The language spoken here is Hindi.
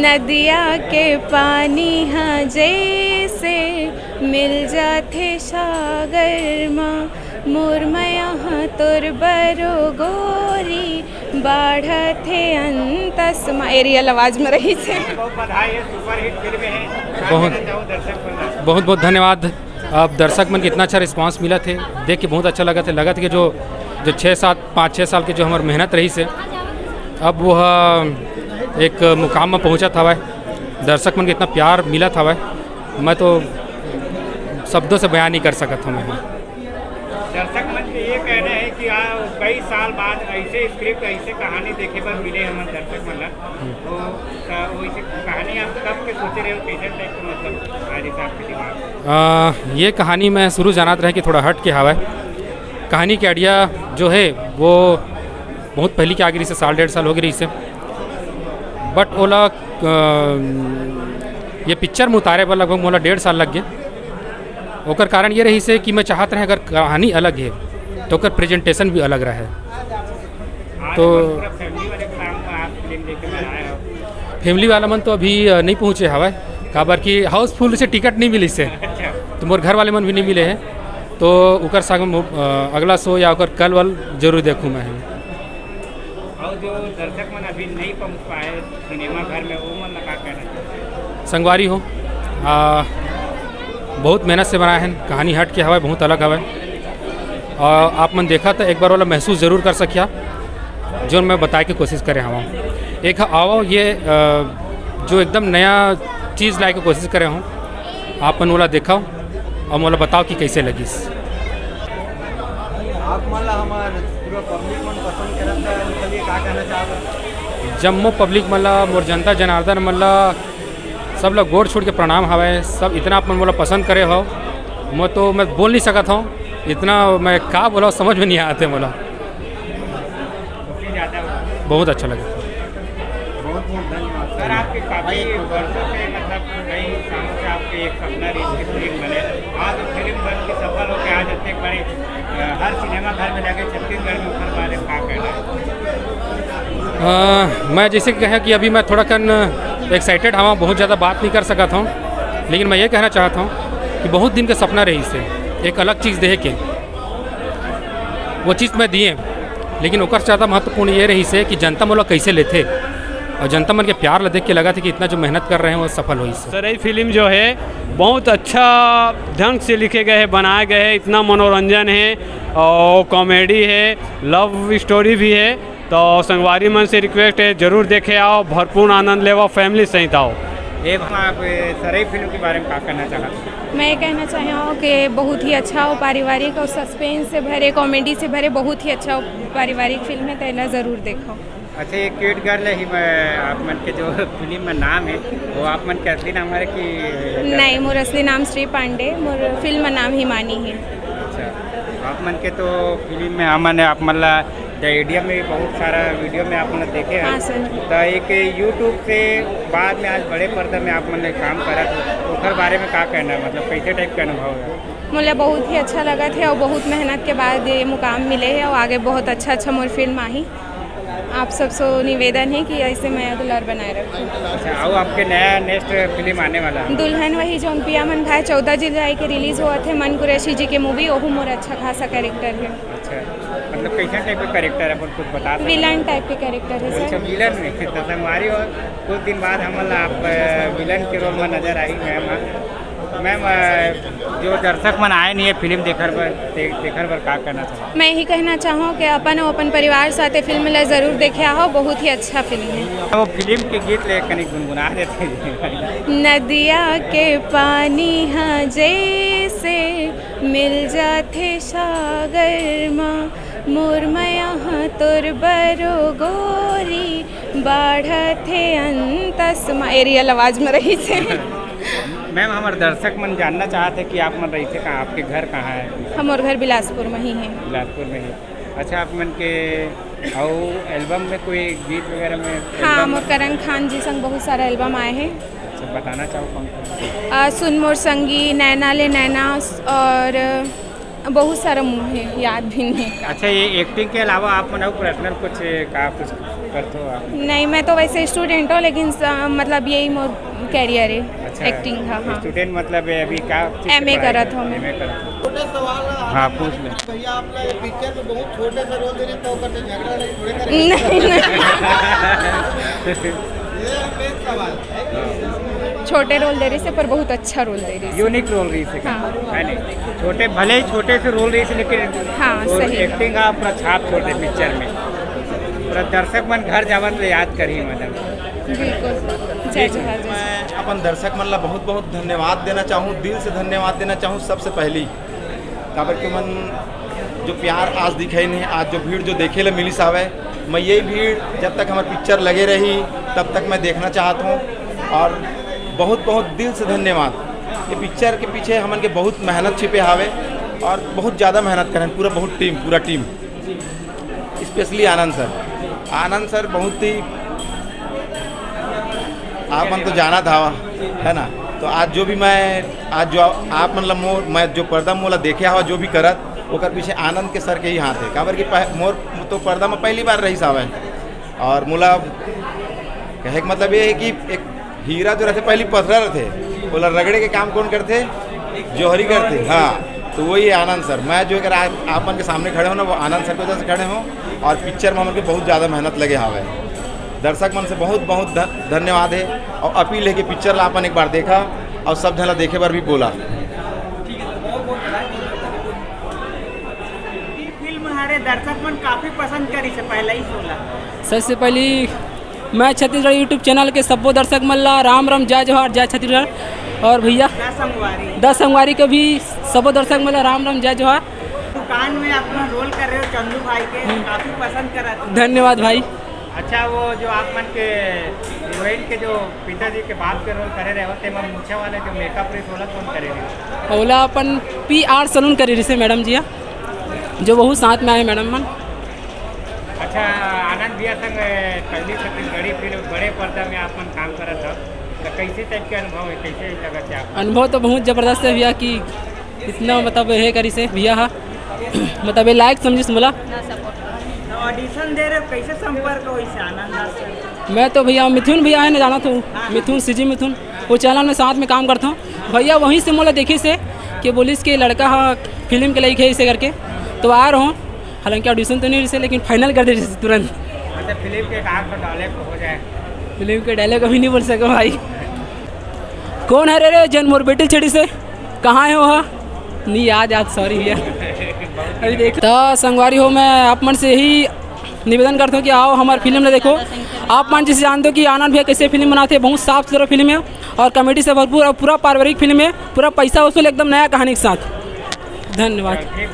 नदिया के पानी हाँ जैसे मिल जाते सागर माँ मुरमया हाँ तोर बरो गोरी बाढ़ थे अंतस माँ एरियल आवाज में रही से। बहुत बधाई है, सुपर हिट फिल्म है। बहुत बहुत धन्यवाद। अब दर्शक मन के इतना अच्छा रिस्पांस मिला थे, देख के बहुत अच्छा लगा था कि जो 5-6 साल के जो हमारी मेहनत रही से अब वह एक मुकाम में पहुंचा था भाई। दर्शक मन के इतना प्यार मिला था भाई, मैं तो शब्दों से बयान नहीं कर सकता हूँ मैं। दर्शक मन के ये कहना है कि कई साल बाद ऐसे स्क्रिप्ट ऐसे कहानी देखे पर मिले हमारे दर्शक मन तो वैसे कहानी आप कब के सोचे रहे हो, कैसे टाइप का मतलब आज आपके दिमाग? ये कहानी मैं शुरू जानत रहे कि थोड़ा हट के हवा कहानी के आइडिया जो है वो बहुत पहले के आगे रही से 1.5 साल हो गई रही से, बट ओला ये पिक्चर में उतारे पर लगभग मोला 1.5 साल लग गया। ओकर कारण ये रही से कि मैं चाहत रहे अगर कहानी अलग है तो ओकर प्रेजेंटेशन भी अलग रहे। तो फैमिली वाला मन तो अभी नहीं पहुँचे हवा काबर कि हाउसफुल से टिकट नहीं मिली से, तो मोर घर वाले मन भी नहीं मिले हैं, तो ओकर संग अगला शो या ओकर कल वाल जरूर देखूँ मैं। और जो दर्शक मन अभी नहीं पहुँच पाए सिनेमा घर में वो मन लगा कहना संगवारी हो बहुत मेहनत से बनाए हैं, कहानी हट के हवा बहुत अलग हवा और आप मन देखा तो एक बार वाला महसूस ज़रूर कर सकिया जो मैं बताए की कोशिश करे हवा। एक आओ ये जो एकदम नया चीज़ लाए की कोशिश करे हूँ, आप मन वाला देखा और मोला बताओ कि कैसे लगी। आप मन हमारे पूरा पब्लिक मन पसंद करत है, का कहना चाहब? जम्मू पब्लिक मला मोर जनता जनार्दन मला सब लोग गोड़ छोड़ के प्रणाम हवाए। सब इतना अपन बोला पसंद करे हो मैं बोल नहीं सकता हूँ, इतना मैं का बोला समझ में नहीं आते बोला। बहुत अच्छा लगा। बहुत बहुत धन्यवाद सर। आपके काफ़ी वर्षों से मतलब कई सालों से आपके एक सपना रही थी फिल्म बने, आज फिल्म बन के सफल होकर आज इतने बड़े हर सिनेमा घर में लगे छत्तीसगढ़ में उतर बारे में क्या कहना है? मैं जैसे कहा कि अभी मैं थोड़ा कन एक्साइटेड हूँ, बहुत ज़्यादा बात नहीं कर सकता हूँ, लेकिन मैं ये कहना चाहता हूँ कि बहुत दिन का सपना रही से एक अलग चीज़ देख के वो चीज़ मैं दिए, लेकिन ओकर ज़्यादा महत्वपूर्ण ये रही से कि जनता मोला कैसे लेते और जनता मन के प्यार ला देख के लगा था कि इतना जो मेहनत कर रहे हैं वो सफल हुई। सर ये फिल्म जो है बहुत अच्छा ढंग से लिखे गए हैं, बनाए गए हैं, इतना मनोरंजन है और कॉमेडी है, लव स्टोरी भी है। तो संगवारी मन से रिक्वेस्ट है जरूर देखे आओ, भरपूर आनंद लेवा, फैमिली सहित आओ। एक आप सर फिल्म के बारे में क्या कहना चाहते? मैं ये कहना चाहती हूँ कि बहुत ही अच्छा हो, पारिवारिक और सस्पेंस से भरे, कॉमेडी से भरे, बहुत ही अच्छा पारिवारिक फिल्म है, तो जरूर देखो। अच्छा ये क्यूट गर्ल ही आप मन के जो फिल्म में नाम है वो आप मन के असली नाम है कि नहीं? मोर असली नाम श्री पांडे, मोर फिल्म में नाम हिमानी है। अच्छा आप मन के तो फिल्म में हमन आप मतलब इंडिया में बहुत सारा वीडियो में आप मन देखे हैं। हाँ सर। तो एक यूट्यूब से बाद में आज बड़े पर्दे में आप मन काम करा तो उधर बारे में क्या कहना है, मतलब कैसे टाइप का अनुभव है? मुझे बहुत ही अच्छा लगा था और बहुत मेहनत के बाद ये मुकाम मिले है और आगे बहुत अच्छा मोर फिल्म आई। आप सबसे निवेदन है कि ऐसे मैं दुलार बनाए रखूँ। अच्छा आओ आपके नया नेक्स्ट फिल्म आने वाला है दुल्हन वही जो पिया मन भाई 14 जुलाई के रिलीज हुआ थे, मन कुरैशी जी के मूवी, वो मोर अच्छा खासा कैरेक्टर है। अच्छा मतलब कैसा टाइप का कैरेक्टर है कुछ बता सकते? विलन टाइप के कैरेक्टर है अच्छा सर। विलन में तो संगवारी और कुछ दिन बाद हम आप विलन के रोल में नजर आई मैम जो दर्शक मन आए नहीं है फिल्म देखर पर का करना चाहिए? मैं यही कहना चाहूँ कि अपन परिवार साथ फिल्म ला जरूर देखे आओ, बहुत ही अच्छा फिल्म है। वो फिल्म के गीत ले कहीं गुनगुना देते हैं। नदिया के पानी हाँ जैसे मिल जाते सागर माँ मुरमया हाँ तोर बरो गोरी बाढ़ थे अंतस माँ एरियल आवाज में रही से। मैम हमारे दर्शक मन जानना चाहते कि आप मन रही थे कहाँ, आपके घर कहाँ है? हमारे घर बिलासपुर में ही है। बिलासपुर में ही। अच्छा आप मन के और एल्बम में कोई गीत वगैरह में? हाँ मोर करण खान जी संग बहुत सारा एल्बम आए हैं। अच्छा बताना चाहो कौन कौन? सुन मोर संगी, नैना ले नैना और बहुत सारा मुँह है, याद भी नहीं। अच्छा ये एक्टिंग के अलावा आप मन पर्सनल कुछ का कुछ करते हो आप? नहीं, मैं तो वैसे स्टूडेंट हूँ, लेकिन मतलब यही मोर कैरियर है, एक्टिंग। हाँ हाँ। स्टूडेंट मतलब है अभी क्या MA करत हूँ मैं। MA करत हो। छोटा सवाल हाँ पूछ ले। भैया आपने ये पिक्चर में बहुत छोटे से रोल दे रहे तो करते झगड़ा नहीं थोड़े करेंगे नहीं नहीं, ये मेन सवाल है। छोटे रोल दे रही से, पर बहुत अच्छा रोल दे रही से। यूनिक रोल रही से हाँ। है नहीं, छोटे भले ही छोटे से रोल रही से, लेकिन हाँ, सही। एक्टिंग का पूरा छाप छोड़ दे पिक्चर में, पूरा दर्शक मन घर जावत ले याद करी मतलब। बिल्कुल। जय जोहार, जय मैं अपन दर्शक मन ला बहुत बहुत धन्यवाद देना चाहूँ, दिल से धन्यवाद देना चाहूँ। सबसे पहली काबर के मन जो प्यार आज दिखाई नहीं, आज जो भीड़ जो देखे ला मिली सावे, मैं यही भीड़ जब तक हमारी पिक्चर लगे रही तब तक मैं देखना चाहता हूँ। और बहुत बहुत दिल से धन्यवाद। ये पिक्चर के पीछे हमन के बहुत मेहनत छिपे हावे और बहुत ज़्यादा मेहनत करें पूरा टीम स्पेशली आनंद सर बहुत ही आप मन तो जाना था है ना। तो आज जो भी आज जो आप मतलब मैं जो पर्दा मोला देखे हवा जो भी करत ओकर पीछे आनंद के सर के ही हाथ है। काबर कि मोर तो पर्दा में पहली बार रही सावे और मोला कहे का मतलब ये है कि एक हीरा जो रहते पहली पथरा रहते बोला रगड़े के काम कौन करते, जौहरी करते। हाँ, तो वही है आनंद सर। मैं जो अगर आप मन के सामने खड़े हो ना, वो आनंद सर की वजह से खड़े हों और पिक्चर में हमन के बहुत ज़्यादा मेहनत लगे हावे। दर्शक मन से बहुत बहुत धन्यवाद है और अपील है कि पिक्चर ला अपन एक बार देखा और सब झला देखे बार भी बोला। फिल्म हमारे दर्शक मन काफी पसंद करी से पहले ही सोला। सबसे पहले मैं छत्तीसगढ़ यूट्यूब चैनल के सबो दर्शक मल्ला राम राम, जय जोहार, जय छत्तीसगढ़। और भैया 10 संगवारी के भी सबो दर्शक मल्ला राम राम, जय जोहार। दुकान में अपना रोल कर रहे हो चंदू भाई के, काफी पसंद करा। धन्यवाद भाई। अच्छा, वो जो आप मन के हीरोइन के जो पिताजी के बाप के रोल करे रहे होते में मूछे वाले जो मेकअप रेस होला कौन करे रहे? ओला अपन PR सलून करे रही से मैडम जी, जो बहुत साथ में आए मैडम मन। अच्छा, आनंद भैया संग पहली छत्तीसगढ़ी फिल्म बड़े पर्दा में आप मन काम करा था, तो कैसे टाइप के अनुभव है, कैसे लगा क्या? अनुभव तो बहुत ज़बरदस्त है भैया कि इतना मतलब है करी से भैया मतलब ये लायक समझिस मोला। ऑडिशन दे रहे हो, कैसे संपर्क हो इसे आनंद से? मैं तो भैया मिथुन भैया है ना, जाना तो मिथुन CG मिथुन, वो चैनल में साथ में काम करता हूँ भैया। वहीं से मोला देखे से कि बोलिस के लड़का हाँ फिल्म के लायक है इसे करके, तो आ रहा हूँ। हालांकि ऑडिशन तो नहीं रही, लेकिन फाइनल कर दे तुरंत। अच्छा, फिल्म के आग तो डायलॉग हो जाए? फिल्म के डायलॉग अभी नहीं बोल सको भाई। कौन है रे जन मोर बेटी छड़ी से, कहाँ है वो? नहीं याद सॉरी भैया अभी देख। तो संगवारी हो, मैं आप मन से यही निवेदन करता हूँ कि आओ हमारी फिल्म ने देखो। आप मन जिसे जानते हो कि आनंद भैया कैसे फिल्म बनाते हैं, बहुत साफ सुथरा फिल्म है और कॉमेडी से भरपूर और पूरा पारिवारिक फिल्म है, पूरा पैसा वसूल एकदम नया कहानी के साथ। धन्यवाद।